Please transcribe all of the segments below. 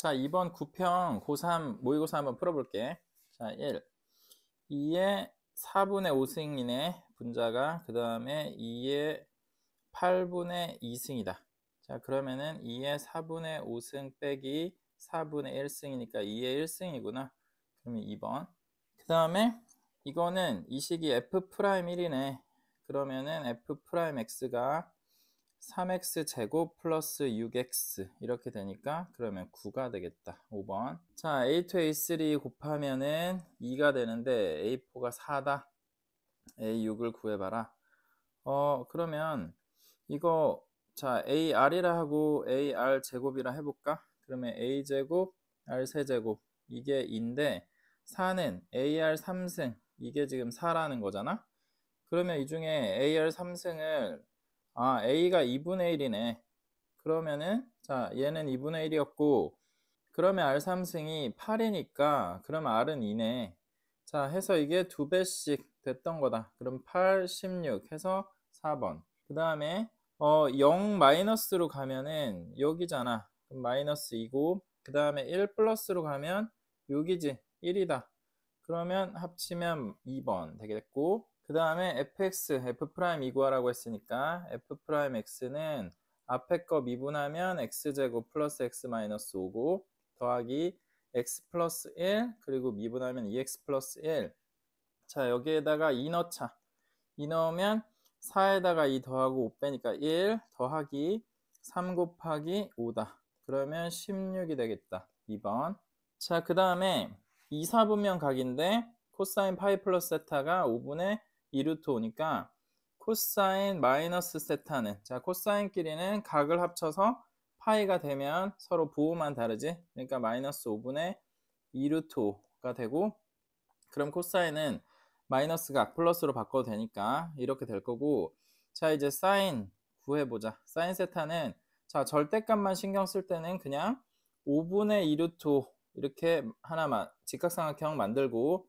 자, 2번 9평 고3 모의고사 한번 풀어볼게. 자, 1. 2의 4분의 5승이네. 분자가. 그 다음에 2의 8분의 2승이다. 자, 그러면은 2의 4분의 5승 빼기 4분의 1승이니까 2의 1승이구나. 그러면 2번. 그 다음에 이거는 이 식이 F'1이네. 그러면은 F'X가 3x 제곱 플러스 6x 이렇게 되니까 그러면 9가 되겠다. 5번. 자, A2 A3 곱하면은 2가 되는데 A4가 4다. A6을 구해봐라. 그러면 이거 자 AR이라 하고 AR 제곱이라 해볼까? 그러면 A 제곱 R 세제곱 이게 2인데 4는 AR 3승 이게 지금 4라는 거잖아. 그러면 이 중에 AR 3승을 A가 2분의 1이네. 그러면은 자 얘는 2분의 1이었고 그러면 R 3승이 8이니까 그러면 R은 2네. 자 해서 이게 2배씩 됐던 거다. 그럼 8, 16 해서 4번. 그 다음에 0 마이너스로 가면은 여기잖아. 그럼 마이너스 2고 그 다음에 1 플러스로 가면 여기지. 1이다. 그러면 합치면 2번 되겠고 그 다음에 fx, f' 구하라고 했으니까 f'x는 앞에 거 미분하면 x제곱 플러스 x 마이너스 5고 더하기 x 플러스 1 그리고 미분하면 2x 플러스 1. 자 여기에다가 2 넣자. 2 넣으면 4에다가 2 더하고 5 빼니까 1 더하기 3 곱하기 5다. 그러면 16이 되겠다. 2번. 자 그 다음에 2, 4분면 각인데 코사인 파이 플러스 세타가 5분의 2 루트 5니까 코사인 마이너스 세타는 자 코사인끼리는 각을 합쳐서 파이가 되면 서로 부호만 다르지. 그러니까 마이너스 5분의 2 루트 5가 되고 그럼 코사인은 마이너스 각 플러스로 바꿔도 되니까 이렇게 될 거고 자 이제 사인 구해보자. 사인 세타는 자 절대값만 신경 쓸 때는 그냥 5분의 2 루트 5 이렇게 하나만 직각삼각형 만들고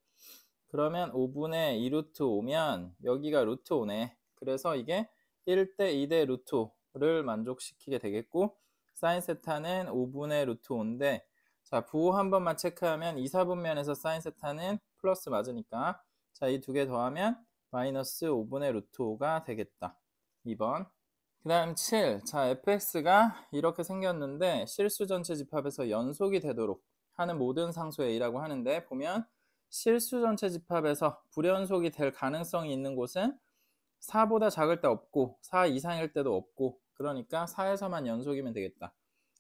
그러면 5분의 2 루트 5면 여기가 루트 5네. 그래서 이게 1대 2대 루트 5를 만족시키게 되겠고 사인 세타는 5분의 루트 5인데 자 부호 한 번만 체크하면 2, 4분면에서 사인 세타는 플러스 맞으니까 자 이 두 개 더하면 마이너스 5분의 루트 5가 되겠다. 2번. 그 다음 7. 자 fx가 이렇게 생겼는데 실수 전체 집합에서 연속이 되도록 하는 모든 상수 a라고 하는데 보면 실수 전체 집합에서 불연속이 될 가능성이 있는 곳은 4보다 작을 때 없고 4 이상일 때도 없고 그러니까 4에서만 연속이면 되겠다.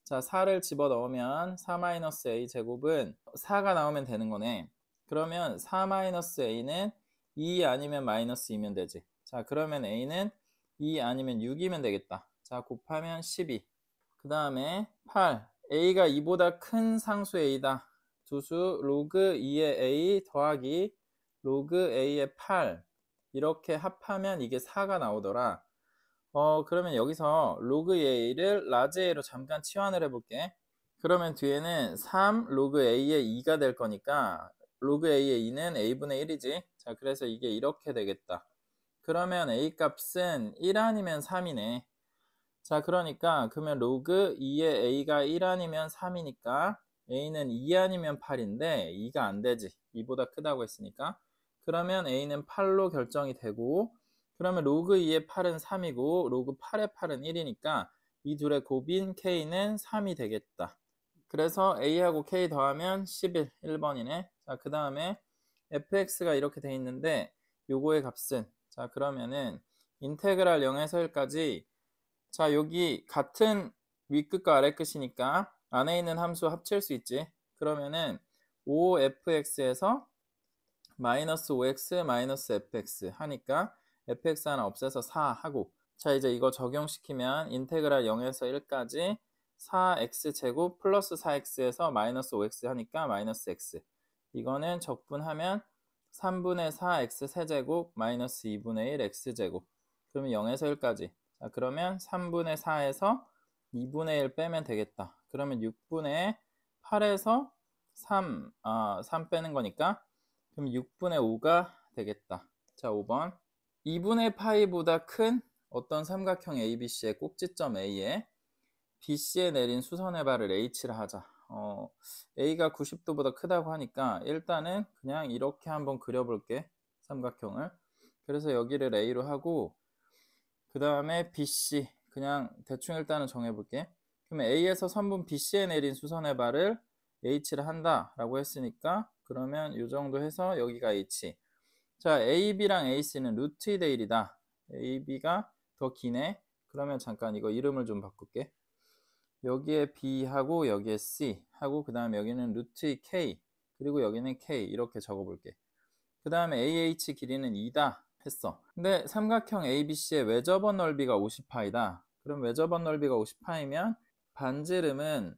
자 4를 집어넣으면 4-a 제곱은 4가 나오면 되는 거네. 그러면 4-a는 2 아니면 마이너스 2면 되지. 자 그러면 a는 2 아니면 6이면 되겠다. 자 곱하면 12. 그 다음에 8. a가 2보다 큰 상수 a다. 두수 로그 2의 a 더하기 로그 a의 8 이렇게 합하면 이게 4가 나오더라. 그러면 여기서 로그 a를 라지 a로 잠깐 치환을 해볼게. 그러면 뒤에는 3 로그 a의 2가 될 거니까 로그 a의 2는 a분의 1이지. 자 그래서 이게 이렇게 되겠다. 그러면 a 값은 1 아니면 3이네. 자 그러니까 그러면 로그 2의 a가 1 아니면 3이니까 a는 2 아니면 8인데 2가 안 되지. 2보다 크다고 했으니까. 그러면 a는 8로 결정이 되고 그러면 로그 2의 8은 3이고 로그 8의 8은 1이니까 이 둘의 곱인 k는 3이 되겠다. 그래서 a하고 k 더하면 11, 1번이네. 자 그 다음에 fx가 이렇게 돼 있는데 요거의 값은 자 그러면은 인테그랄 0에서 1까지 자 여기 같은 윗끝과 아래끝이니까 안에 있는 함수 합칠 수 있지. 그러면은 5fx에서 마이너스 5x 마이너스 fx 하니까 fx 하나 없애서 4 하고 자 이제 이거 적용시키면 인테그랄 0에서 1까지 4x 제곱 플러스 4x에서 마이너스 5x 하니까 마이너스 x 이거는 적분하면 3분의 4x 세제곱 마이너스 2분의 1 x제곱 그러면 0에서 1까지 자 그러면 3분의 4에서 2분의 1 빼면 되겠다. 그러면 6분의 8에서 3 빼는 거니까 그럼 6분의 5가 되겠다. 자 5번 2분의 파이보다 큰 어떤 삼각형 ABC의 꼭지점 A에 BC에 내린 수선의 발을 H라 하자. A가 90도보다 크다고 하니까 일단은 그냥 이렇게 한번 그려볼게. 삼각형을. 그래서 여기를 A로 하고 그 다음에 BC 그냥 대충 일단은 정해볼게. 그러면 A에서 선분 BC에 내린 수선의 발을 H를 한다 라고 했으니까 그러면 이 정도 해서 여기가 H. 자, AB랑 AC는 루트 2대 1이다. AB가 더 기네. 그러면 잠깐 이거 이름을 좀 바꿀게. 여기에 B하고 여기에 C하고 그 다음에 여기는 루트 K 그리고 여기는 K 이렇게 적어볼게. 그 다음에 AH 길이는 2다 했어. 근데 삼각형 ABC의 외접원 넓이가 50파이다. 그럼 외접원 넓이가 50파이면 반지름은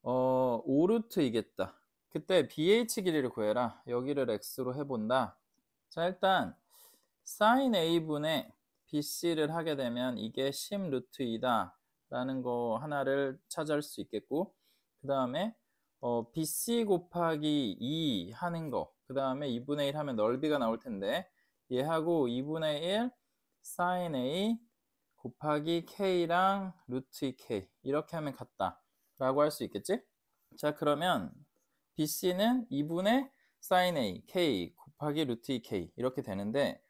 5루트이겠다. 그때 BH 길이를 구해라. 여기를 X로 해본다. 자, 일단 sin A분의 BC를 하게 되면 이게 10루트2다 라는 거 하나를 찾을 수 있겠고 그 다음에 BC 곱하기 2 하는 거 그 다음에 2분의 1 하면 넓이가 나올 텐데 얘하고 2분의 1 sin A 곱하기 K랑 루트 K 이렇게 하면 같다 라고 할 수 있겠지? 자, 그러면 BC는 2분의 sin A K 곱하기 루트 K 이렇게 되는데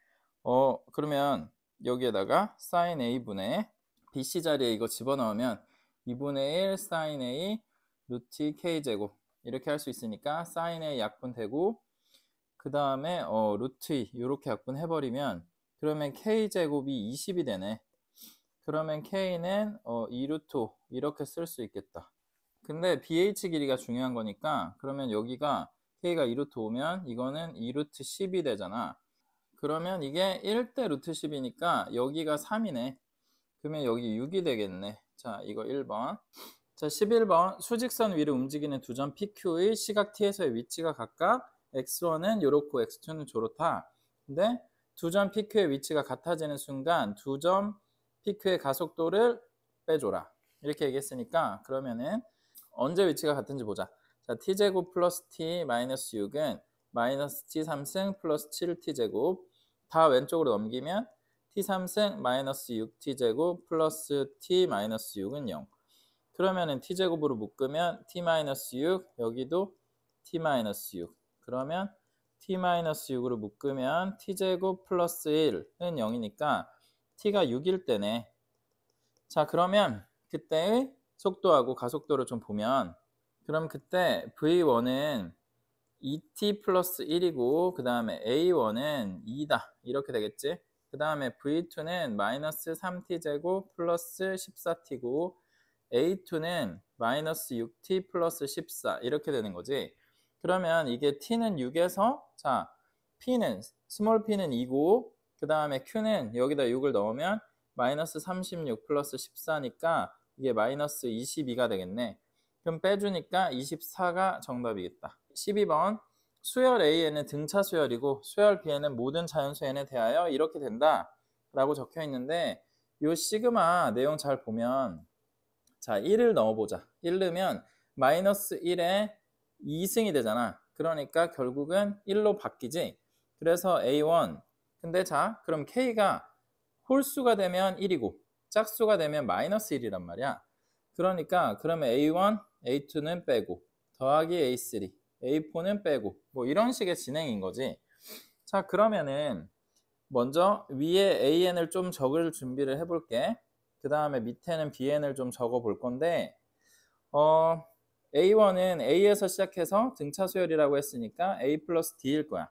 그러면 여기에다가 sin A분의 BC 자리에 이거 집어넣으면 2분의 1 sin A 루트 K제곱 이렇게 할 수 있으니까 sin A 약분되고 그 다음에 루트 2 이렇게 약분해버리면 그러면 K제곱이 20이 되네. 그러면 K는 2루트 5 이렇게 쓸 수 있겠다. 근데 BH 길이가 중요한 거니까 그러면 여기가 K가 2루트 5면 이거는 2루트 10이 되잖아. 그러면 이게 1대 루트 10이니까 여기가 3이네. 그러면 여기 6이 되겠네. 자, 이거 1번. 자, 11번. 수직선 위를 움직이는 두 점 PQ의 시각 T에서의 위치가 각각 X1은 요렇고 X2는 저렇다. 근데 두 점 PQ의 위치가 같아지는 순간 두 점 PQ의 가속도를 빼줘라. 이렇게 얘기했으니까 그러면은 언제 위치가 같은지 보자. 자, T제곱 플러스 T 마이너스 6은 마이너스 T3승 플러스 7T제곱 다 왼쪽으로 넘기면 T3승 마이너스 6T제곱 플러스 T 마이너스 6은 0. 그러면은 T제곱으로 묶으면 T 마이너스 6 여기도 T 마이너스 6 그러면 T 마이너스 6으로 묶으면 T제곱 플러스 1은 0이니까 T가 6일 때네. 자, 그러면 그때의 속도하고 가속도를 좀 보면 그럼 그때 V1은 2t 플러스 1이고 그 다음에 A1은 2다 이렇게 되겠지. 그 다음에 V2는 마이너스 3t 제곱 플러스 14t고 A2는 마이너스 6t 플러스 14 이렇게 되는 거지. 그러면 이게 t는 6에서 자 p는 스몰 p는 2고 그 다음에 q는 여기다 6을 넣으면 마이너스 36 플러스 14니까 이게 마이너스 22가 되겠네. 그럼 빼주니까 24가 정답이겠다. 12번 수열 A에는 등차 수열이고 수열 B에는 모든 자연수 n에 대하여 이렇게 된다 라고 적혀 있는데 요 시그마 내용 잘 보면 자 1을 넣어보자. 1 넣으면 마이너스 1에 2승이 되잖아. 그러니까 결국은 1로 바뀌지. 그래서 A1 근데 자 그럼 K가 홀수가 되면 1이고 짝수가 되면 마이너스 1이란 말이야. 그러니까 그러면 A1, A2는 빼고 더하기 A3, A4는 빼고 뭐 이런 식의 진행인 거지. 자, 그러면은 먼저 위에 AN을 좀 적을 준비를 해볼게. 그 다음에 밑에는 BN을 좀 적어 볼 건데 A1은 A에서 시작해서 등차 수열이라고 했으니까 A 플러스 D일 거야.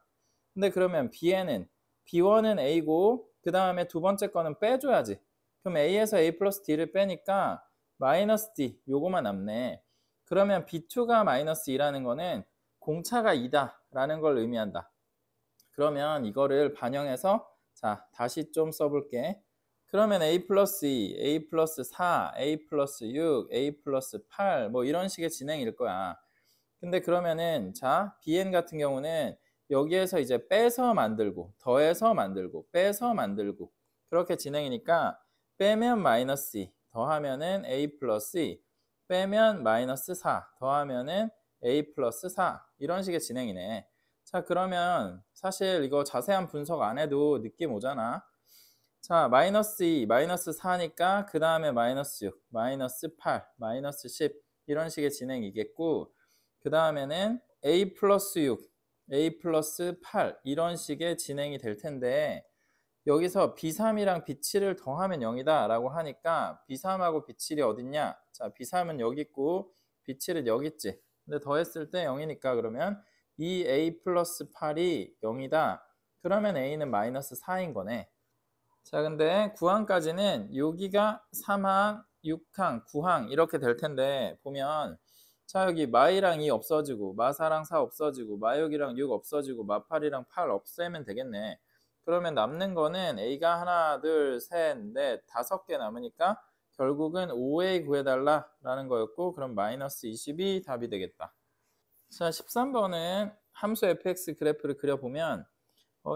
근데 그러면 BN은 B1은 A고 그 다음에 두 번째 거는 빼줘야지. 그럼 A에서 A 플러스 D를 빼니까 마이너스 D 요거만 남네. 그러면 B2가 마이너스 2라는 거는 공차가 2다 라는 걸 의미한다. 그러면 이거를 반영해서 자 다시 좀 써볼게. 그러면 A 플러스 2, A 플러스 4, A 플러스 6, A 플러스 8 뭐 이런 식의 진행일 거야. 근데 그러면은 자 BN 같은 경우는 여기에서 이제 빼서 만들고 더해서 만들고 빼서 만들고 그렇게 진행이니까 빼면 마이너스 2 더하면은 A 플러스 2 빼면 마이너스 4 더하면은 A 플러스 4 이런 식의 진행이네. 자 그러면 사실 이거 자세한 분석 안 해도 느낌 오잖아. 자 마이너스 2 마이너스 4니까 그 다음에 마이너스 6 마이너스 8 마이너스 10 이런 식의 진행이겠고, 그 다음에는 a 플러스 6, a 플러스 8 이런 식의 진행이 될 텐데, 여기서 B3이랑 B7을 더하면 0이다 라고 하니까 B3하고 B7이 어딨냐? 자, B3은 여기 있고 B7은 여기 있지. 근데 더했을 때 0이니까 그러면 이 A 플러스 8이 0이다. 그러면 A는 마이너스 4인 거네. 자, 근데 9항까지는 여기가 3항, 6항, 9항 이렇게 될 텐데, 보면 자, 여기 마이랑 2 없어지고 마4랑 4 없어지고 마6이랑 6 없어지고 마8이랑 8 없애면 되겠네. 그러면 남는 거는 A가 하나, 둘, 셋, 넷, 5개 남으니까 결국은 5A 구해달라 라는 거였고, 그럼 마이너스 20이 답이 되겠다. 자, 13번은 함수 fx 그래프를 그려보면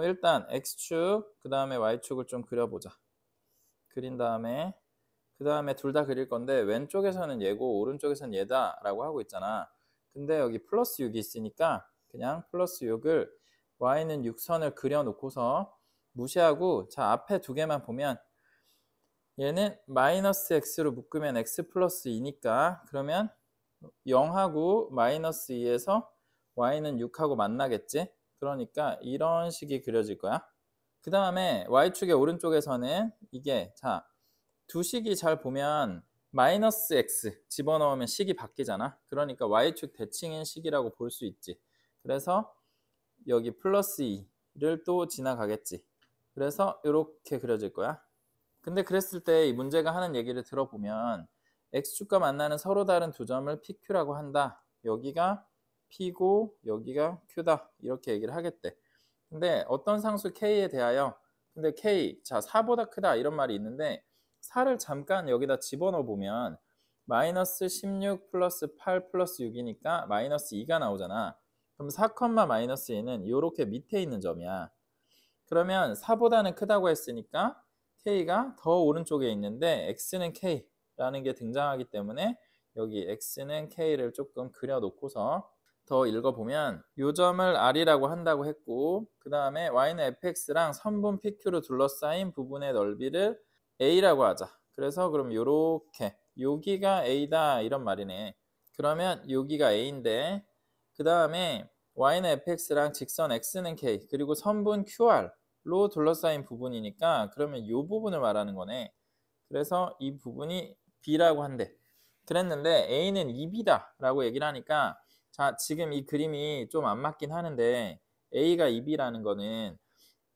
일단 x축, 그 다음에 y축을 좀 그려보자. 그린 다음에 그 다음에 둘 다 그릴 건데, 왼쪽에서는 얘고 오른쪽에서는 얘다 라고 하고 있잖아. 근데 여기 플러스 6이 있으니까 그냥 플러스 6을 y는 6선을 그려놓고서 무시하고, 자, 앞에 두 개만 보면 얘는 마이너스 x로 묶으면 x 플러스 2니까 그러면 0하고 마이너스 2에서 y는 6하고 만나겠지? 그러니까 이런 식이 그려질 거야. 그 다음에 y축의 오른쪽에서는 이게, 자, 두 식이 잘 보면 마이너스 x 집어넣으면 식이 바뀌잖아. 그러니까 y축 대칭인 식이라고 볼 수 있지. 그래서 여기 플러스 2를 또 지나가겠지. 그래서 이렇게 그려질 거야. 근데 그랬을 때 이 문제가 하는 얘기를 들어보면 x축과 만나는 서로 다른 두 점을 PQ라고 한다. 여기가 P고 여기가 Q다. 이렇게 얘기를 하겠대. 근데 어떤 상수 K에 대하여, 근데 K, 자, 4보다 크다 이런 말이 있는데 4를 잠깐 여기다 집어넣어 보면 마이너스 16 플러스 8 플러스 6이니까 마이너스 2가 나오잖아. 그럼 4, 마이너스 2는 이렇게 밑에 있는 점이야. 그러면 4보다는 크다고 했으니까 K가 더 오른쪽에 있는데 X는 K라는 게 등장하기 때문에 여기 X는 K를 조금 그려놓고서 더 읽어보면 이 점을 R이라고 한다고 했고, 그 다음에 Y는 fx랑 선분 PQ로 둘러싸인 부분의 넓이를 A라고 하자. 그래서 그럼 요렇게 여기가 A다 이런 말이네. 그러면 여기가 A인데, 그 다음에 Y는 fx랑 직선 X는 K 그리고 선분 QR로 둘러싸인 부분이니까 그러면 이 부분을 말하는 거네. 그래서 이 부분이 B라고 한대. 그랬는데 A는 2B다 라고 얘기를 하니까, 자, 지금 이 그림이 좀 안 맞긴 하는데 A가 2B라는 거는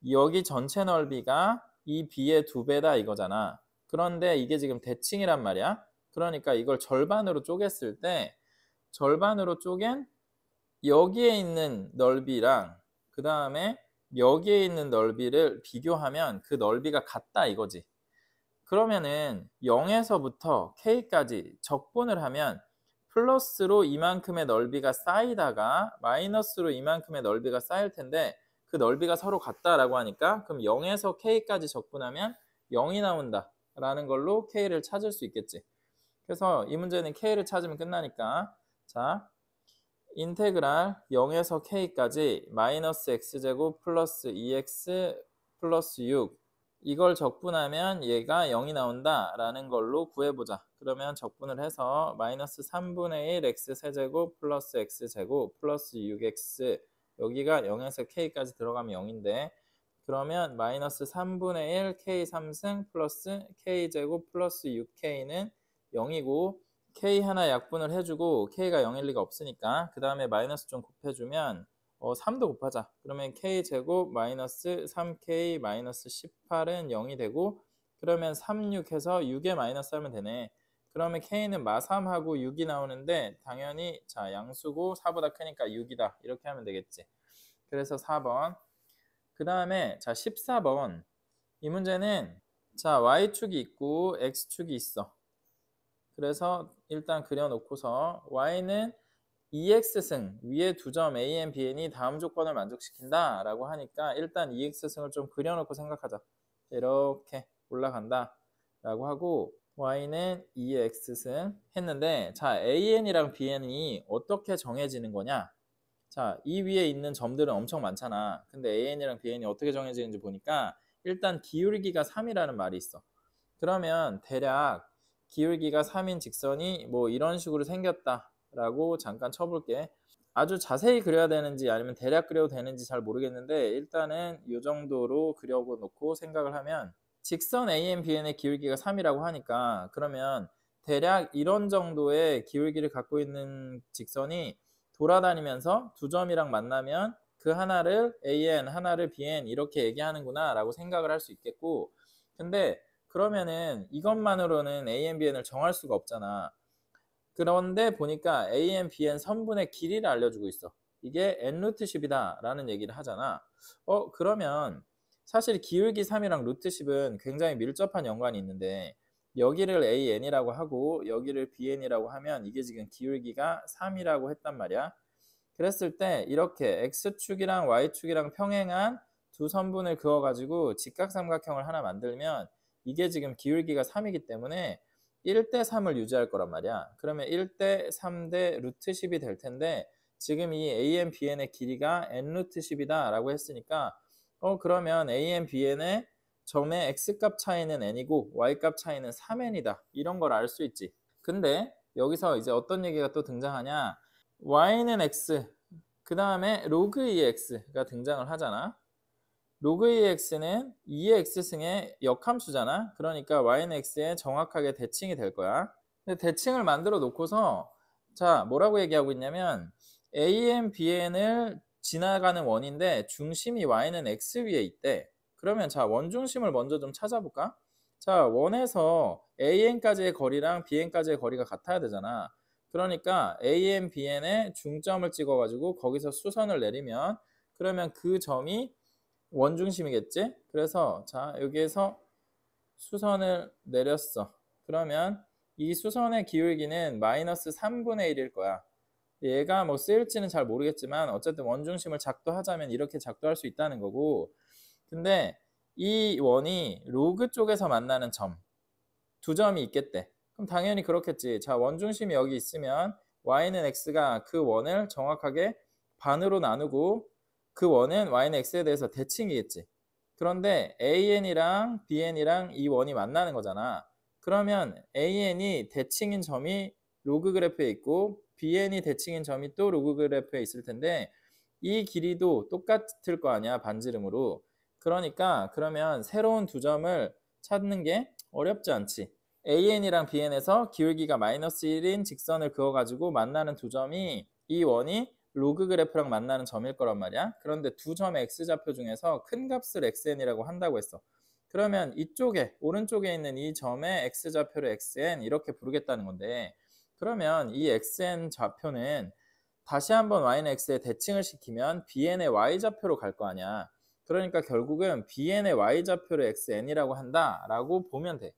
여기 전체 넓이가 이 B의 2배다 이거잖아. 그런데 이게 지금 대칭이란 말이야. 그러니까 이걸 절반으로 쪼갰을 때 절반으로 쪼갠 여기에 있는 넓이랑 그 다음에 여기에 있는 넓이를 비교하면 그 넓이가 같다 이거지. 그러면은 0에서부터 K까지 적분을 하면 플러스로 이만큼의 넓이가 쌓이다가 마이너스로 이만큼의 넓이가 쌓일 텐데, 그 넓이가 서로 같다라고 하니까 그럼 0에서 K까지 적분하면 0이 나온다 라는 걸로 K를 찾을 수 있겠지. 그래서 이 문제는 K를 찾으면 끝나니까, 자, 인테그랄 0에서 K까지 마이너스 X제곱 플러스 2X 플러스 6, 이걸 적분하면 얘가 0이 나온다 라는 걸로 구해보자. 그러면 적분을 해서 마이너스 3분의 1 x 세제곱 플러스 x제곱 플러스 6x, 여기가 0에서 k까지 들어가면 0인데, 그러면 마이너스 3분의 1 k 3승 플러스 k제곱 플러스 6k는 0이고 k 하나 약분을 해주고 k가 0일 리가 없으니까 그 다음에 마이너스 좀 곱해주면 3도 곱하자. 그러면 k제곱 마이너스 3k 마이너스 18은 0이 되고, 그러면 3, 6 해서 6에 마이너스 하면 되네. 그러면 k는 마3하고 6이 나오는데 당연히, 자, 양수고 4보다 크니까 6이다 이렇게 하면 되겠지. 그래서 4번. 그 다음에 자, 14번. 이 문제는 자, y축이 있고 x축이 있어. 그래서 일단 그려놓고서 y는 2x승 위에 두 점 a, bn이 다음 조건을 만족시킨다 라고 하니까 일단 2x승을 좀 그려놓고 생각하자. 이렇게 올라간다 라고 하고 y는 2x승 했는데, 자, an이랑 bn이 어떻게 정해지는 거냐. 자, 이 위에 있는 점들은 엄청 많잖아. 근데 an이랑 bn이 어떻게 정해지는지 보니까 일단 기울기가 3이라는 말이 있어. 그러면 대략 기울기가 3인 직선이 뭐 이런 식으로 생겼다라고 잠깐 쳐볼게. 아주 자세히 그려야 되는지 아니면 대략 그려도 되는지 잘 모르겠는데 일단은 이 정도로 그려놓고 생각을 하면 직선 ANBN의 기울기가 3이라고 하니까 그러면 대략 이런 정도의 기울기를 갖고 있는 직선이 돌아다니면서 두 점이랑 만나면 그 하나를 AN, 하나를 BN 이렇게 얘기하는구나 라고 생각을 할 수 있겠고, 근데 그러면은 이것만으로는 ANBN을 정할 수가 없잖아. 그런데 보니까 AN, BN 선분의 길이를 알려주고 있어. 이게 N루트 10이다 라는 얘기를 하잖아. 그러면 사실 기울기 3이랑 루트 10은 굉장히 밀접한 연관이 있는데 여기를 AN이라고 하고 여기를 BN이라고 하면 이게 지금 기울기가 3이라고 했단 말이야. 그랬을 때 이렇게 X축이랑 Y축이랑 평행한 두 선분을 그어가지고 직각삼각형을 하나 만들면 이게 지금 기울기가 3이기 때문에 1대 3을 유지할 거란 말이야. 그러면 1대 3대 루트 10이 될 텐데 지금 이 AN, BN의 길이가 N 루트 10이다 라고 했으니까 그러면 AN, BN의 점의 X값 차이는 N이고 Y값 차이는 3N이다. 이런 걸 알 수 있지. 근데 여기서 이제 어떤 얘기가 또 등장하냐. Y는 X, 그 다음에 로그 2X가 등장을 하잖아. 로그 2X는 2의 X승의 역함수잖아. 그러니까 Y는 X에 정확하게 대칭이 될 거야. 근데 대칭을 만들어 놓고서 자, 뭐라고 얘기하고 있냐면 AN, BN을 지나가는 원인데 중심이 Y는 X 위에 있대. 그러면 자, 원중심을 먼저 좀 찾아볼까? 자, 원에서 AN까지의 거리랑 BN까지의 거리가 같아야 되잖아. 그러니까 AN, BN에 중점을 찍어가지고 거기서 수선을 내리면 그러면 그 점이 원중심이겠지? 그래서 자, 여기에서 수선을 내렸어. 그러면 이 수선의 기울기는 마이너스 3분의 1일 거야. 얘가 뭐 쓰일지는 잘 모르겠지만 어쨌든 원중심을 작도하자면 이렇게 작도할 수 있다는 거고, 근데 이 원이 로그 쪽에서 만나는 점, 두 점이 있겠대. 그럼 당연히 그렇겠지. 자, 원중심이 여기 있으면 y는 x가 그 원을 정확하게 반으로 나누고 그 원은 y는 x에 대해서 대칭이겠지. 그런데 AN이랑 BN이랑 이 원이 만나는 거잖아. 그러면 AN이 대칭인 점이 로그 그래프에 있고 BN이 대칭인 점이 또 로그 그래프에 있을 텐데 이 길이도 똑같을 거 아니야, 반지름으로. 그러니까 그러면 새로운 두 점을 찾는 게 어렵지 않지. AN이랑 BN에서 기울기가 마이너스 1인 직선을 그어가지고 만나는 두 점이 이 원이 로그 그래프랑 만나는 점일 거란 말이야. 그런데 두 점의 X좌표 중에서 큰 값을 XN이라고 한다고 했어. 그러면 이쪽에 오른쪽에 있는 이 점의 X좌표를 XN 이렇게 부르겠다는 건데, 그러면 이 XN 좌표는 다시 한번 Y는 X에 대칭을 시키면 BN의 Y좌표로 갈 거 아니야. 그러니까 결국은 BN의 Y좌표를 XN이라고 한다라고 보면 돼.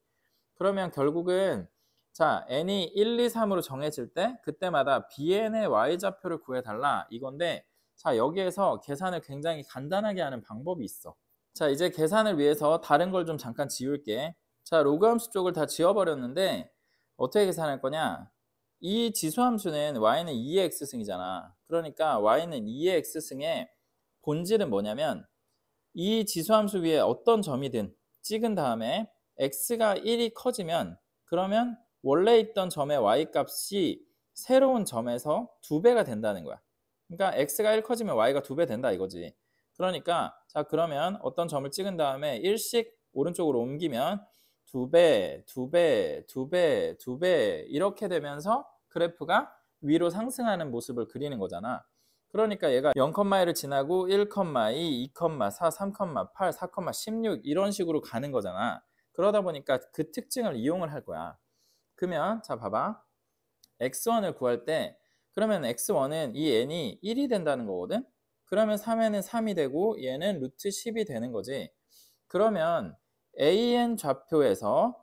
그러면 결국은 자, n이 1, 2, 3으로 정해질 때 그때마다 bn의 y좌표를 구해달라 이건데, 자, 여기에서 계산을 굉장히 간단하게 하는 방법이 있어. 자, 이제 계산을 위해서 다른 걸 좀 잠깐 지울게. 자, 로그함수 쪽을 다 지워버렸는데 어떻게 계산할 거냐. 이 지수함수는 y는 2의 x승이잖아. 그러니까 y는 2의 x승의 본질은 뭐냐면 이 지수함수 위에 어떤 점이든 찍은 다음에 x가 1이 커지면 그러면 원래 있던 점의 y값이 새로운 점에서 2배가 된다는 거야. 그러니까 x가 1 커지면 y가 2배 된다 이거지. 그러니까 자, 그러면 어떤 점을 찍은 다음에 1씩 오른쪽으로 옮기면 2배, 2배, 2배, 2배 이렇게 되면서 그래프가 위로 상승하는 모습을 그리는 거잖아. 그러니까 얘가 0,1을 지나고 1,2, 2,4, 3,8, 4,16 이런 식으로 가는 거잖아. 그러다 보니까 그 특징을 이용을 할 거야. 그러면 자, 봐봐. x1을 구할 때 그러면 x1은 이 n이 1이 된다는 거거든. 그러면 3n은 3이 되고 얘는 루트 10이 되는 거지. 그러면 an 좌표에서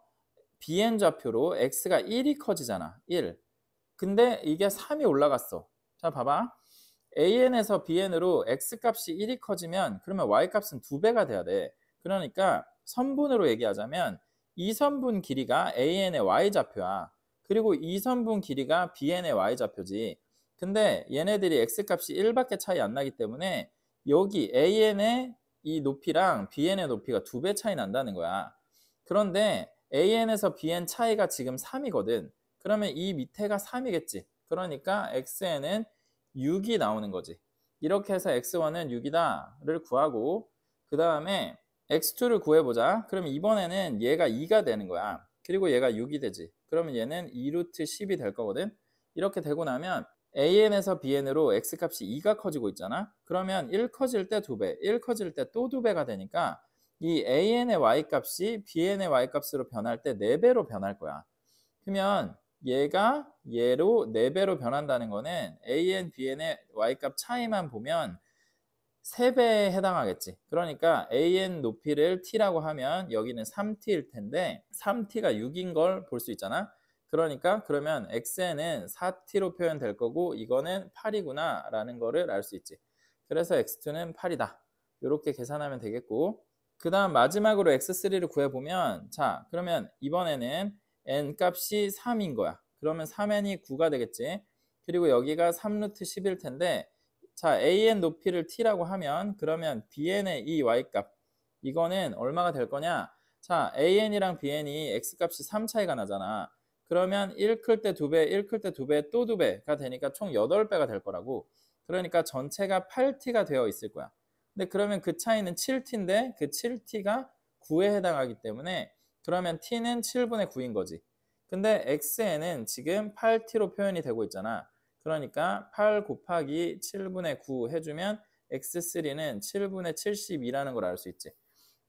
bn 좌표로 x가 1이 커지잖아. 1. 근데 이게 3이 올라갔어. 자, 봐봐. an에서 bn으로 x값이 1이 커지면 그러면 y값은 2배가 돼야 돼. 그러니까 선분으로 얘기하자면 이 선분 길이가 an의 y좌표야. 그리고 이 선분 길이가 bn의 y좌표지. 근데 얘네들이 x값이 1밖에 차이 안 나기 때문에 여기 an의 이 높이랑 bn의 높이가 2배 차이 난다는 거야. 그런데 AN에서 BN 차이가 지금 3이거든. 그러면 이 밑에가 3이겠지. 그러니까 XN은 6이 나오는 거지. 이렇게 해서 X1은 6이다를 구하고 그 다음에 X2를 구해보자. 그럼 이번에는 얘가 2가 되는 거야. 그리고 얘가 6이 되지. 그러면 얘는 2루트 10이 될 거거든. 이렇게 되고 나면 AN에서 BN으로 X값이 2가 커지고 있잖아. 그러면 1 커질 때 2배, 1 커질 때 또 2배가 되니까 이 AN의 Y값이 BN의 Y값으로 변할 때 4배로 변할 거야. 그러면 얘가 얘로 4배로 변한다는 거는 AN, BN의 Y값 차이만 보면 3배에 해당하겠지. 그러니까 AN 높이를 T라고 하면 여기는 3T일 텐데 3T가 6인 걸 볼 수 있잖아. 그러니까 그러면 XN은 4T로 표현될 거고 이거는 8이구나 라는 거를 알 수 있지. 그래서 X2는 8이다. 이렇게 계산하면 되겠고 그 다음 마지막으로 X3를 구해보면 자 그러면 이번에는 N 값이 3인 거야. 그러면 3N이 9가 되겠지. 그리고 여기가 3루트 10일 텐데 자, AN 높이를 T라고 하면 그러면 BN의 이 Y값 이거는 얼마가 될 거냐? 자, AN이랑 BN이 X값이 3 차이가 나잖아. 그러면 1 클 때 2배, 1 클 때 2배, 또 2배가 되니까 총 8배가 될 거라고. 그러니까 전체가 8T가 되어 있을 거야. 근데 그러면 그 차이는 7T인데 그 7T가 9에 해당하기 때문에 그러면 T는 7분의 9인 거지. 근데 XN은 지금 8T로 표현이 되고 있잖아. 그러니까 8 곱하기 7분의 9 해주면 X3는 7분의 72라는 걸 알 수 있지.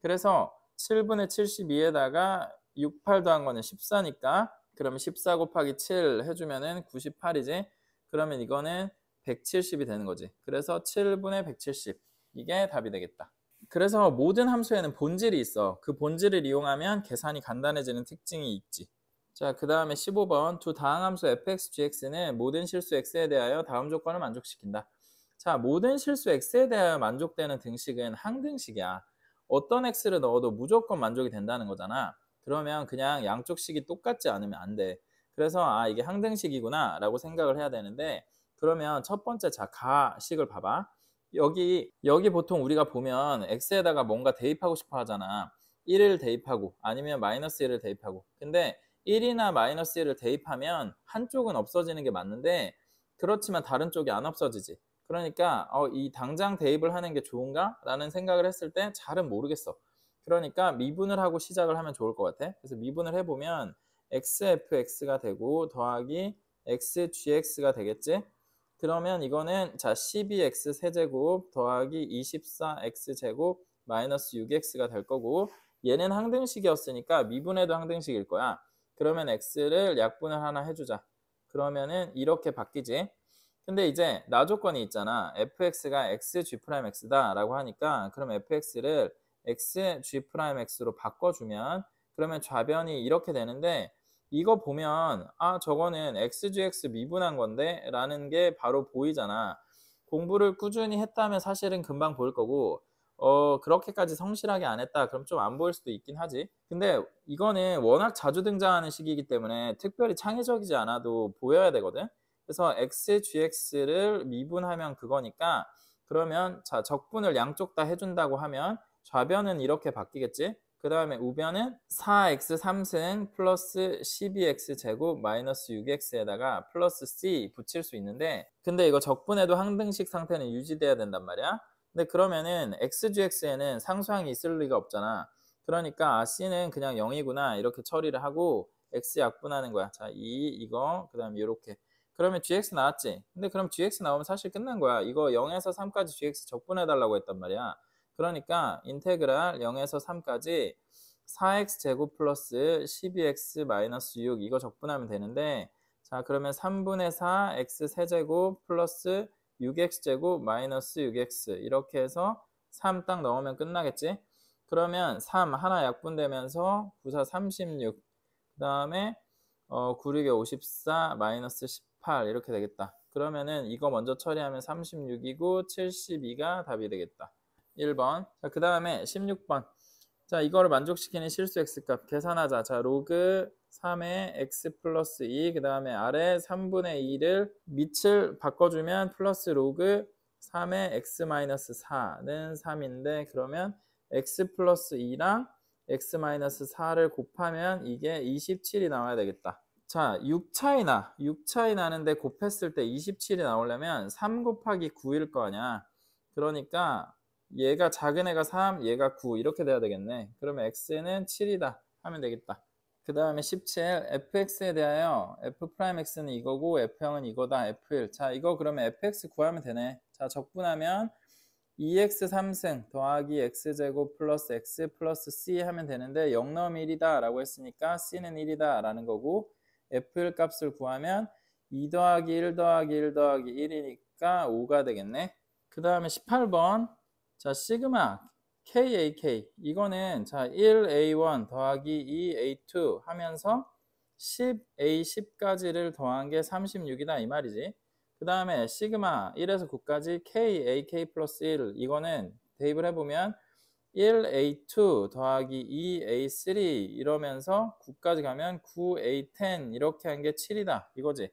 그래서 7분의 72에다가 6, 8 더한 거는 14니까 그러면 14 곱하기 7 해주면은 98이지. 그러면 이거는 170이 되는 거지. 그래서 7분의 170 이게 답이 되겠다. 그래서 모든 함수에는 본질이 있어. 그 본질을 이용하면 계산이 간단해지는 특징이 있지. 자, 그 다음에 15번 두 다항함수 fx, gx는 모든 실수 x에 대하여 다음 조건을 만족시킨다. 자, 모든 실수 x에 대하여 만족되는 등식은 항등식이야. 어떤 x를 넣어도 무조건 만족이 된다는 거잖아. 그러면 그냥 양쪽 식이 똑같지 않으면 안 돼. 그래서 아 이게 항등식이구나 라고 생각을 해야 되는데 그러면 첫 번째 자 가식을 봐봐. 여기 보통 우리가 보면 x에다가 뭔가 대입하고 싶어 하잖아. 1을 대입하고 아니면 마이너스 1을 대입하고. 근데 1이나 마이너스 1을 대입하면 한쪽은 없어지는 게 맞는데 그렇지만 다른 쪽이 안 없어지지. 그러니까 이 당장 대입을 하는 게 좋은가? 라는 생각을 했을 때 잘은 모르겠어. 그러니까 미분을 하고 시작을 하면 좋을 것 같아. 그래서 미분을 해보면 xfx가 되고 더하기 xgx가 되겠지? 그러면 이거는 자 12x 세제곱 더하기 24x제곱 마이너스 6x가 될 거고 얘는 항등식이었으니까 미분해도 항등식일 거야. 그러면 x를 약분을 하나 해주자. 그러면은 이렇게 바뀌지. 근데 이제 나 조건이 있잖아. fx가 xg'x다 라고 하니까 그럼 fx를 xg'x로 바꿔주면 그러면 좌변이 이렇게 되는데 이거 보면 아 저거는 xgx 미분한 건데 라는 게 바로 보이잖아. 공부를 꾸준히 했다면 사실은 금방 보일 거고 그렇게까지 성실하게 안 했다 그럼 좀 안 보일 수도 있긴 하지. 근데 이거는 워낙 자주 등장하는 식이기 때문에 특별히 창의적이지 않아도 보여야 되거든. 그래서 xgx를 미분하면 그거니까 그러면 자 적분을 양쪽 다 해준다고 하면 좌변은 이렇게 바뀌겠지. 그 다음에 우변은 4x 3승 플러스 12x 제곱 마이너스 6x에다가 플러스 c 붙일 수 있는데 근데 이거 적분해도 항등식 상태는 유지돼야 된단 말이야. 근데 그러면은 xgx에는 상수항이 있을 리가 없잖아. 그러니까 c는 그냥 0이구나 이렇게 처리를 하고 x 약분하는 거야. 자, 이거 그 다음에 이렇게 그러면 gx 나왔지. 근데 그럼 gx 나오면 사실 끝난 거야. 이거 0에서 3까지 gx 적분해달라고 했단 말이야. 그러니까 인테그랄 0에서 3까지 4x 제곱 플러스 12x 마이너스 6 이거 적분하면 되는데 자 그러면 3분의 4 x 세제곱 플러스 6x 제곱 마이너스 6x 이렇게 해서 3 딱 넣으면 끝나겠지. 그러면 3 하나 약분되면서 9, 4, 36 그 다음에 9, 6에 54 마이너스 18 이렇게 되겠다. 그러면은 이거 먼저 처리하면 36이고 72가 답이 되겠다. 1번. 자, 그 다음에 16번. 자, 이거를 만족시키는 실수 x값 계산하자. 자, 로그 3의 x 플러스 2, 그 다음에 아래 3분의 2를 밑을 바꿔주면 플러스 로그 3의 x 마이너스 4는 3인데 그러면 x 플러스 2랑 x-4를 곱하면 이게 27이 나와야 되겠다. 자, 6 차이 나. 6 차이 나는데 곱했을 때 27이 나오려면 3 곱하기 9일 거 아니야. 그러니까 얘가 작은 애가 3, 얘가 9 이렇게 돼야 되겠네. 그러면 x는 7이다 하면 되겠다. 그 다음에 17, fx에 대하여 f'x는 이거고 f형은 이거다, f1. 자, 이거 그러면 fx 구하면 되네. 자, 적분하면 2x 3승 더하기 x제곱 플러스 x 플러스 c 하면 되는데 0 넣으면 1이다 라고 했으니까 c는 1이다 라는 거고, f1 값을 구하면 2 더하기 1 더하기 1 더하기 1이니까 5가 되겠네. 그 다음에 18번. 자, 시그마 KAK 이거는 자 1A1 더하기 2A2 하면서 10A10까지를 더한 게 36이다 이 말이지. 그 다음에 시그마 1에서 9까지 KAK 플러스 1 이거는 대입을 해보면 1A2 더하기 2A3 이러면서 9까지 가면 9A10 이렇게 한 게 7이다 이거지.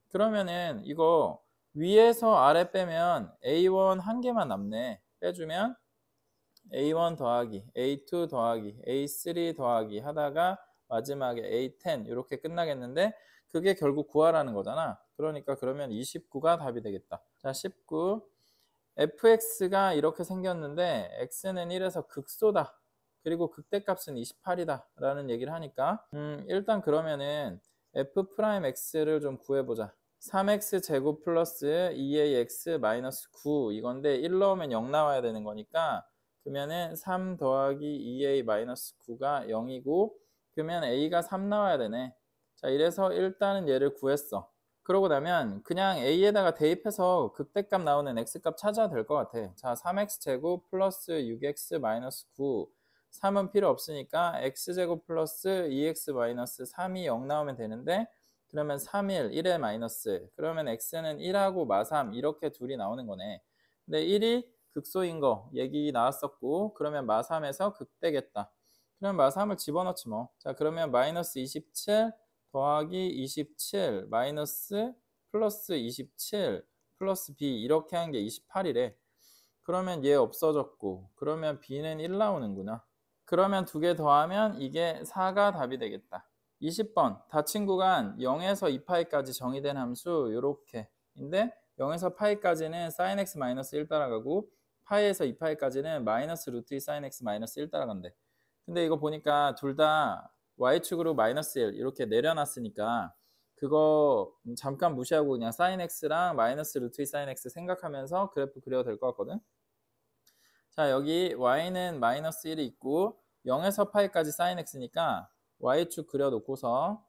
그러면은 이거 위에서 아래 빼면 A1 한 개만 남네. 빼주면 A1 더하기 A2 더하기 A3 더하기 하다가 마지막에 A10 이렇게 끝나겠는데 그게 결국 구하라는 거잖아. 그러니까 그러면 29가 답이 되겠다. 자, 19. fx가 이렇게 생겼는데 x는 1에서 극소다. 그리고 극대값은 28이다 라는 얘기를 하니까 일단 그러면은 f'x를 좀 구해보자. 3x 제곱 플러스 2ax 마이너스 9 이건데 1 넣으면 0 나와야 되는 거니까 그러면은 3 더하기 2a 마이너스 9가 0이고 그러면 a가 3 나와야 되네. 자, 이래서 일단은 얘를 구했어. 그러고 나면 그냥 a에다가 대입해서 극대값 나오는 x값 찾아야 될 것 같아. 자, 3x 제곱 플러스 6x 마이너스 9 3은 필요 없으니까 x제곱 플러스 2x 마이너스 3이 0 나오면 되는데 그러면 3, 1, 1의 마이너스 그러면 x는 1하고 마3 이렇게 둘이 나오는 거네. 근데 1이 극소인 거 얘기 나왔었고 그러면 마3에서 극대겠다. 그럼 마3을 집어넣지 뭐. 자, 그러면 마이너스 27 더하기 27 마이너스 플러스 27 플러스 b 이렇게 한 게 28이래. 그러면 얘 없어졌고 그러면 b는 1 나오는구나. 그러면 두 개 더하면 이게 4가 답이 되겠다. 20번 닫힌 구간 0에서 2파이까지 정의된 함수 요렇게 인데 0에서 파이까지는 sin x 마이너스 1 따라가고 파이에서 2파이까지는 마이너스 루트 2 sin x 마이너스 1 따라간대. 근데 이거 보니까 둘 다 y축으로 마이너스 1 이렇게 내려놨으니까 그거 잠깐 무시하고 그냥 sin x랑 마이너스 루트 2 sin x 생각하면서 그래프 그려도 될 것 같거든. 자, 여기 y는 마이너스 1이 있고 0에서 파이까지 sin x니까 y축 그려놓고서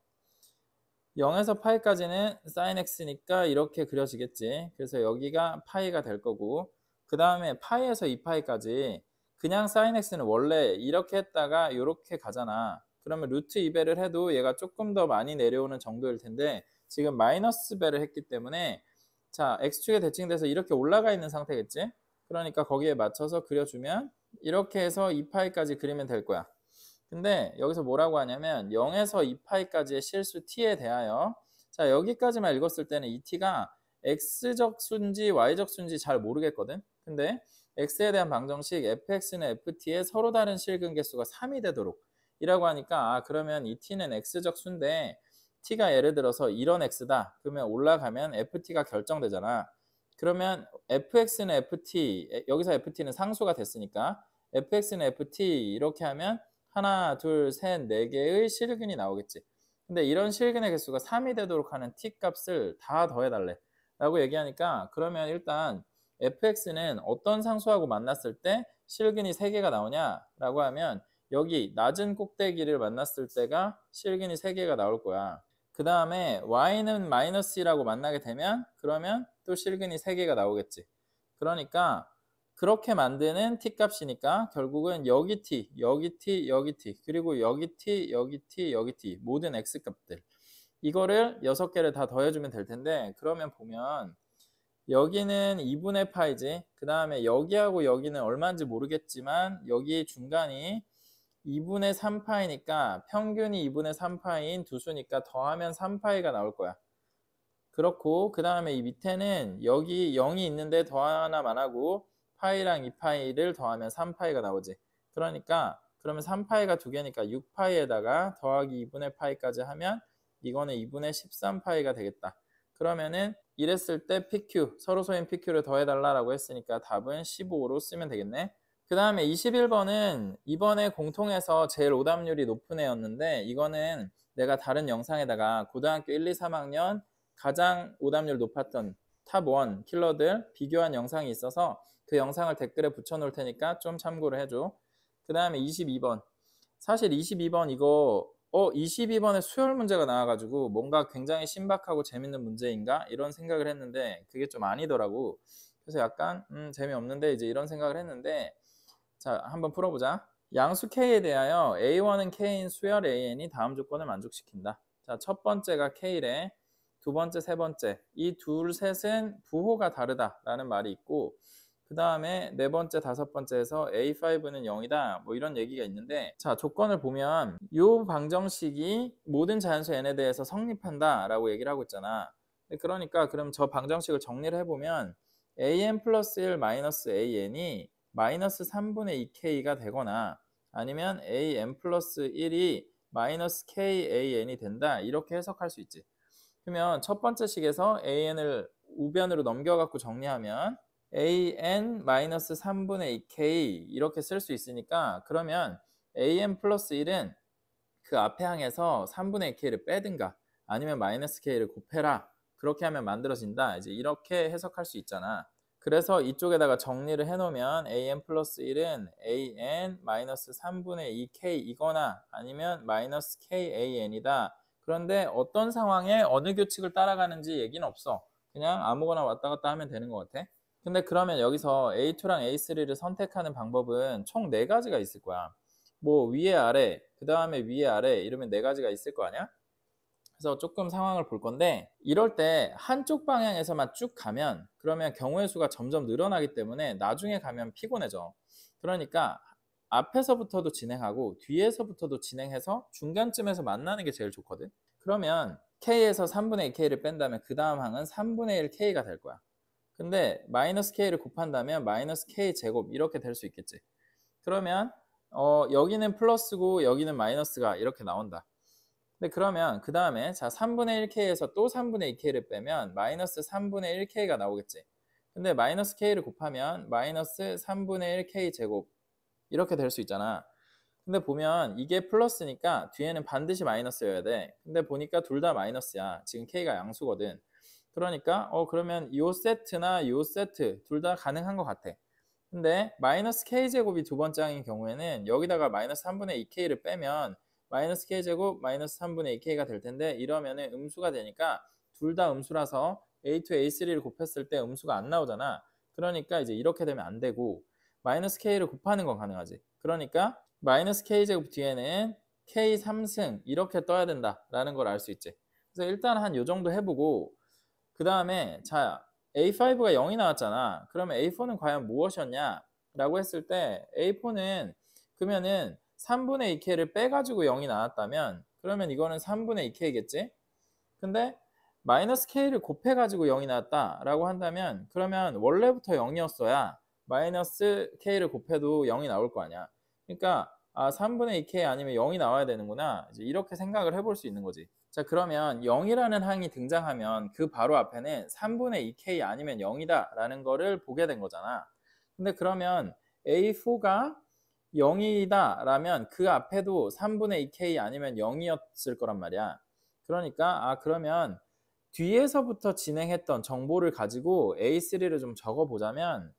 0에서 파이까지는 sin x니까 이렇게 그려지겠지. 그래서 여기가 파이가 될 거고 그 다음에 파이에서 2파이까지 그냥 sin x는 원래 이렇게 했다가 이렇게 가잖아. 그러면 루트 2배를 해도 얘가 조금 더 많이 내려오는 정도일 텐데 지금 마이너스 배를 했기 때문에 자 x축에 대칭돼서 이렇게 올라가 있는 상태겠지. 그러니까 거기에 맞춰서 그려주면 이렇게 해서 2파이까지 그리면 될 거야. 근데 여기서 뭐라고 하냐면 0에서 2파이까지의 실수 t에 대하여 자 여기까지만 읽었을 때는 이 t가 x적 수인지 y적 수인지 잘 모르겠거든. 근데 x에 대한 방정식 fx는 ft의 서로 다른 실근 개수가 3이 되도록 이라고 하니까 아 그러면 이 t는 x적 수인데 t가 예를 들어서 이런 x다. 그러면 올라가면 ft가 결정되잖아. 그러면 fx는 ft 여기서 ft는 상수가 됐으니까 fx는 ft 이렇게 하면 하나, 둘, 셋, 네 개의 실근이 나오겠지. 근데 이런 실근의 개수가 3이 되도록 하는 t 값을 다 더해달래 라고 얘기하니까 그러면 일단 fx는 어떤 상수하고 만났을 때 실근이 3개가 나오냐 라고 하면 여기 낮은 꼭대기를 만났을 때가 실근이 3개가 나올 거야. 그 다음에 y는 마이너스 1하고 만나게 되면 그러면 또 실근이 3개가 나오겠지. 그러니까 그렇게 만드는 t 값이니까 결국은 여기 t, 여기 t, 여기 t, 그리고 여기 t, 여기 t, 여기 t 모든 x 값들 이거를 6개를 다 더해주면 될 텐데 그러면 보면 여기는 2분의 파이지. 그 다음에 여기하고 여기는 얼마인지 모르겠지만 여기 중간이 2분의 3파이니까 평균이 2분의 3파이인 두 수니까 더하면 3파이가 나올 거야. 그렇고 그 다음에 이 밑에는 여기 0이 있는데 더 하나만 하고 파이랑 2파이를 더하면 3파이가 나오지. 그러니까 그러면 3파이가 2개니까 6파이에다가 더하기 2분의 파이까지 하면 이거는 2분의 13파이가 되겠다. 그러면은 이랬을 때 PQ, 서로 소인 PQ를 더해달라고 했으니까 답은 15로 쓰면 되겠네. 그 다음에 21번은 이번에 공통에서 제일 오답률이 높은 애였는데 이거는 내가 다른 영상에다가 고등학교 1, 2, 3학년 가장 오답률 높았던 탑1 킬러들 비교한 영상이 있어서 그 영상을 댓글에 붙여놓을 테니까 좀 참고를 해줘. 그 다음에 22번. 사실 22번 이거 22번에 수열 문제가 나와가지고 뭔가 굉장히 신박하고 재밌는 문제인가? 이런 생각을 했는데 그게 좀 아니더라고. 그래서 약간 재미없는데 이제 이런 생각을 했는데 자, 한번 풀어보자. 양수 K에 대하여 A1은 K인 수열 AN이 다음 조건을 만족시킨다. 자, 첫 번째가 K래. 두 번째, 세 번째. 이 둘, 셋은 부호가 다르다라는 말이 있고 그 다음에 네 번째, 다섯 번째에서 A5는 0이다. 뭐 이런 얘기가 있는데 자, 조건을 보면 이 방정식이 모든 자연수 n에 대해서 성립한다 라고 얘기를 하고 있잖아. 그러니까 그럼 저 방정식을 정리를 해보면 an 플러스 1 마이너스 an이 마이너스 3분의 2k가 되거나 아니면 an 플러스 1이 마이너스 kan이 된다. 이렇게 해석할 수 있지. 그러면 첫 번째 식에서 an을 우변으로 넘겨갖고 정리하면 an-3분의 2k 이렇게 쓸 수 있으니까 그러면 an 플러스 1은 그 앞에 항에서 3분의 2k를 빼든가 아니면 마이너스 k를 곱해라. 그렇게 하면 만들어진다. 이제 이렇게 해석할 수 있잖아. 그래서 이쪽에다가 정리를 해놓으면 an 플러스 1은 an 마이너스 3분의 2k 이거나 아니면 마이너스 kan이다. 그런데 어떤 상황에 어느 규칙을 따라가는지 얘기는 없어. 그냥 아무거나 왔다 갔다 하면 되는 것 같아. 근데 그러면 여기서 A2랑 A3를 선택하는 방법은 총 4가지가 있을 거야. 뭐 위에 아래, 그 다음에 위에 아래 이러면 4가지가 있을 거 아니야? 그래서 조금 상황을 볼 건데 이럴 때 한쪽 방향에서만 쭉 가면 그러면 경우의 수가 점점 늘어나기 때문에 나중에 가면 피곤해져. 그러니까 앞에서부터도 진행하고 뒤에서부터도 진행해서 중간쯤에서 만나는 게 제일 좋거든. 그러면 K에서 3분의 2K를 뺀다면 그 다음 항은 3분의 1K가 될 거야. 근데 마이너스 K를 곱한다면 마이너스 K 제곱 이렇게 될 수 있겠지. 그러면 여기는 플러스고 여기는 마이너스가 이렇게 나온다. 근데 그러면 그 다음에 자 3분의 1K에서 또 3분의 2K를 빼면 마이너스 3분의 1K가 나오겠지. 근데 마이너스 K를 곱하면 마이너스 3분의 1K 제곱 이렇게 될 수 있잖아. 근데 보면 이게 플러스니까 뒤에는 반드시 마이너스여야 돼. 근데 보니까 둘 다 마이너스야. 지금 K가 양수거든. 그러니까 그러면 이 세트나 이 세트 둘 다 가능한 것 같아. 근데 마이너스 K제곱이 두 번째 항인 경우에는 여기다가 마이너스 3분의 2K를 빼면 마이너스 K제곱 마이너스 3분의 2K가 될 텐데 이러면은 음수가 되니까 둘 다 음수라서 A2, A3를 곱했을 때 음수가 안 나오잖아. 그러니까 이제 이렇게 되면 안 되고 마이너스 K를 곱하는 건 가능하지. 그러니까 마이너스 K제곱 뒤에는 K 3승 이렇게 떠야 된다라는 걸 알 수 있지. 그래서 일단 한 요 정도 해보고 그 다음에 자 A5가 0이 나왔잖아. 그러면 A4는 과연 무엇이었냐? 라고 했을 때 A4는 그러면은 3분의 2K를 빼가지고 0이 나왔다면 그러면 이거는 3분의 2K겠지? 근데 마이너스 K를 곱해가지고 0이 나왔다라고 한다면 그러면 원래부터 0이었어야 마이너스 K를 곱해도 0이 나올 거 아니야. 그러니까 3분의 2K 아니면 0이 나와야 되는구나. 이제 이렇게 생각을 해볼 수 있는 거지. 자, 그러면 0이라는 항이 등장하면 그 바로 앞에는 3분의 2K 아니면 0이다 라는 거를 보게 된 거잖아. 근데 그러면 A4가 0이다 라면 그 앞에도 3분의 2K 아니면 0이었을 거란 말이야. 그러니까 그러면 뒤에서부터 진행했던 정보를 가지고 A3를 좀 적어보자면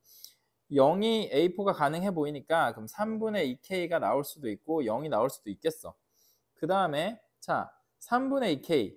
0이 A4가 가능해 보이니까 그럼 3분의 2K가 나올 수도 있고 0이 나올 수도 있겠어. 그 다음에 자 3분의 2K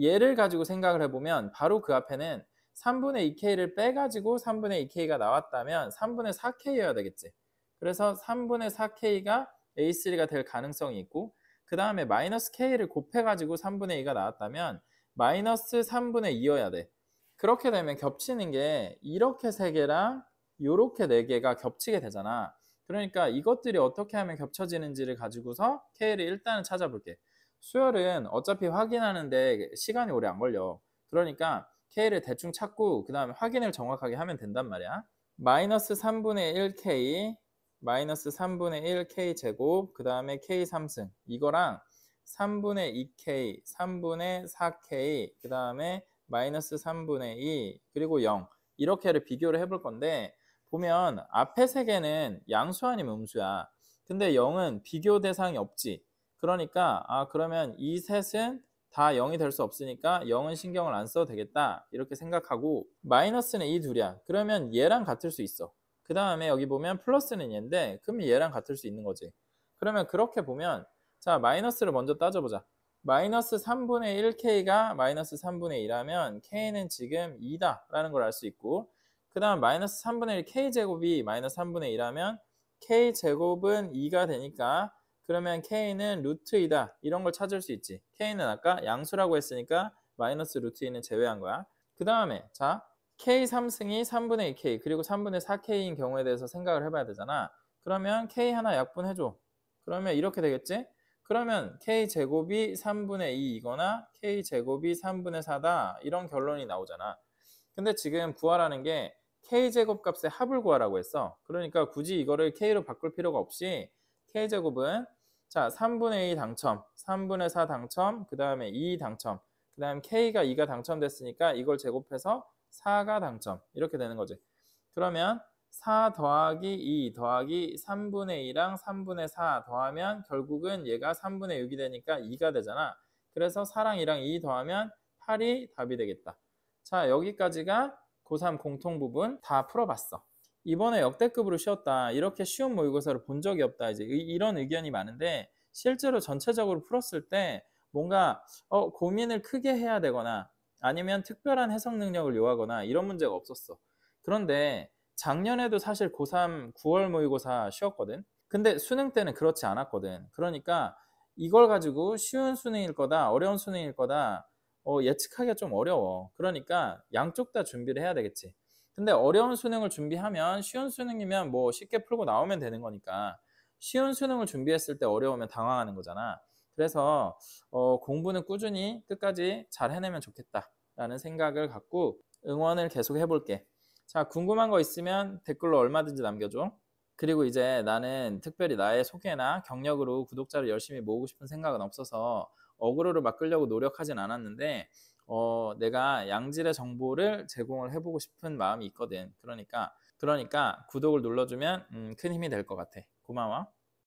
얘를 가지고 생각을 해보면 바로 그 앞에는 3분의 2K를 빼가지고 3분의 2K가 나왔다면 3분의 4K여야 되겠지. 그래서 3분의 4K가 A3가 될 가능성이 있고 그 다음에 마이너스 K를 곱해가지고 3분의 2가 나왔다면 마이너스 3분의 2여야 돼. 그렇게 되면 겹치는 게 이렇게 3개랑 이렇게 4개가 겹치게 되잖아. 그러니까 이것들이 어떻게 하면 겹쳐지는지를 가지고서 K를 일단은 찾아볼게. 수열은 어차피 확인하는데 시간이 오래 안 걸려. 그러니까 K를 대충 찾고 그 다음에 확인을 정확하게 하면 된단 말이야. 마이너스 3분의 1K 마이너스 3분의 1 K제곱, 그 다음에 K 3승. 이거랑 3분의 2K, 3분의 4K, 그 다음에 마이너스 3분의 2, 그리고 0. 이렇게를 비교를 해볼 건데, 보면 앞에 세 개는 양수 아니면 음수야. 근데 0은 비교 대상이 없지. 그러니까 그러면 이 셋은 다 0이 될 수 없으니까 0은 신경을 안 써도 되겠다. 이렇게 생각하고 마이너스는 이 둘이야. 그러면 얘랑 같을 수 있어. 그 다음에 여기 보면 플러스는 얘인데 그럼 얘랑 같을 수 있는 거지. 그러면 그렇게 보면 자 마이너스를 먼저 따져보자. 마이너스 3분의 1K가 마이너스 3분의 2라면 K는 지금 2다 라는 걸 알 수 있고 그 다음 마이너스 3분의 1 K제곱이 마이너스 3분의 2라면 K제곱은 2가 되니까 그러면 K는 루트 2다 이런 걸 찾을 수 있지. K는 아까 양수라고 했으니까 마이너스 루트 2는 제외한 거야. 그 다음에 자 K 3승이 3분의 2K 그리고 3분의 4K인 경우에 대해서 생각을 해봐야 되잖아. 그러면 K 하나 약분해줘. 그러면 이렇게 되겠지? 그러면 K제곱이 3분의 2이거나 K제곱이 3분의 4다 이런 결론이 나오잖아. 근데 지금 구하라는 게 K제곱 값의 합을 구하라고 했어. 그러니까 굳이 이거를 K로 바꿀 필요가 없이 K제곱은 자 3분의 2 당첨, 3분의 4 당첨, 그 다음에 2 당첨, 그 다음 K가 2가 당첨됐으니까 이걸 제곱해서 4가 당첨 이렇게 되는 거지. 그러면 4 더하기 2 더하기 3분의 2랑 3분의 4 더하면 결국은 얘가 3분의 6이 되니까 2가 되잖아. 그래서 4랑 2랑 2 더하면 8이 답이 되겠다. 자 여기까지가 고3 공통 부분 다 풀어봤어. 이번에 역대급으로 쉬웠다. 이렇게 쉬운 모의고사를 본 적이 없다. 이제 이런 의견이 많은데 실제로 전체적으로 풀었을 때 뭔가 고민을 크게 해야 되거나 아니면 특별한 해석 능력을 요하거나 이런 문제가 없었어. 그런데 작년에도 사실 고3 9월 모의고사 쉬웠거든. 근데 수능 때는 그렇지 않았거든. 그러니까 이걸 가지고 쉬운 수능일 거다, 어려운 수능일 거다 예측하기가 좀 어려워. 그러니까 양쪽 다 준비를 해야 되겠지. 근데 어려운 수능을 준비하면 쉬운 수능이면 뭐 쉽게 풀고 나오면 되는 거니까 쉬운 수능을 준비했을 때 어려우면 당황하는 거잖아. 그래서 공부는 꾸준히 끝까지 잘 해내면 좋겠다라는 생각을 갖고 응원을 계속 해볼게. 자, 궁금한 거 있으면 댓글로 얼마든지 남겨줘. 그리고 이제 나는 특별히 나의 소개나 경력으로 구독자를 열심히 모으고 싶은 생각은 없어서 어그로를 바꾸려고 노력하진 않았는데 내가 양질의 정보를 제공을 해보고 싶은 마음이 있거든. 그러니까 구독을 눌러주면 큰 힘이 될 것 같아. 고마워.